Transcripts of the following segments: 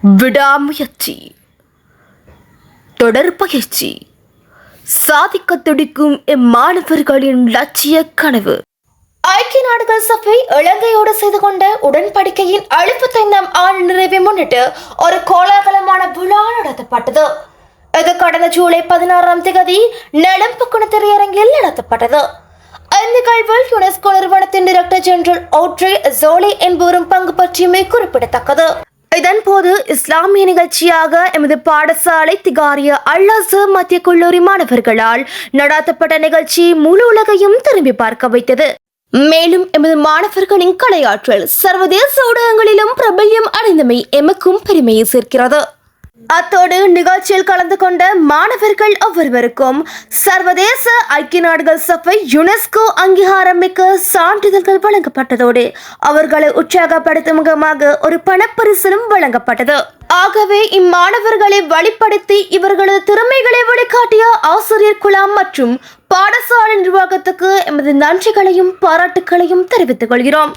விடாமுயற்சி, தொடர் பயிற்சி, சாதிக்க துடிக்கும் இம்மாணவர்களின் லட்சிய கனவு. ஐக்கிய நாடுகள் சபை இலங்கையோடு செய்து கொண்ட உடன்படிக்கையின் 75ஆம் ஆண்டு நிறைவை முன்னிட்டு ஒரு கோலாகலமான விழா நடத்தப்பட்டது. இது கடந்த ஜூலை 16ஆம் தேதி நெடும்புக்குண திரையரங்கில் நடத்தப்பட்டது. இந்நிகழ்வில் யுனெஸ்கோ நிறுவனத்தின் டைரக்டர் ஜெனரல் ஓட்ரே அசோலி என்பவரும் பங்கு பற்றியுமே குறிப்பிடத்தக்கது. இதன்போது இஸ்லாமிய நிகழ்ச்சியாக எமது பாடசாலை திகாரிய அல்-அஸ்ஹர் மத்திய கல்லூரி மாணவர்களால் நடத்தப்பட்ட நிகழ்ச்சி முழு உலகையும் திரும்பி பார்க்க வைத்தது. மேலும் எமது மாணவர்களின் கலையாற்றல் சர்வதேச ஊடகங்களிலும் பிரபல்யம் அடைந்தமை எமக்கும் பெருமையை சேர்க்கிறது. அத்தோடு நிகழ்ச்சியில் கலந்து கொண்ட மாணவர்கள் ஒவ்வொருவருக்கும் சர்வதேச ஐக்கிய நாடுகள் சபை யுனெஸ்கோ அங்கீகாரம் மிக்க சான்றிதழ்கள் வழங்கப்பட்டதோடு அவர்களை உற்சாகப்படுத்தும் முகமாக ஒரு பணப்பரிசிலும் வழங்கப்பட்டது. ஆகவே இம்மாணவர்களை வழிப்படுத்தி இவர்களது திறமைகளை வெளிக்காட்டிய ஆசிரியர் குழாம் மற்றும் பாடசாலை நிர்வாகத்துக்கு எமது நன்றிகளையும் பாராட்டுகளையும் தெரிவித்துக் கொள்கிறோம்.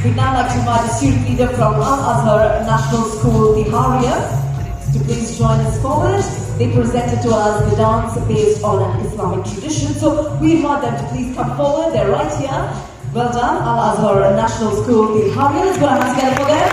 We'd now like to invite a student leader from Al-Azhar National School, the Haria, to please join us forward. They presented to us the dance based on an Islamic tradition. So we invite them to please come forward. They're right here. Well done, Al-Azhar National School, the Haria. Let's put our hands together for them.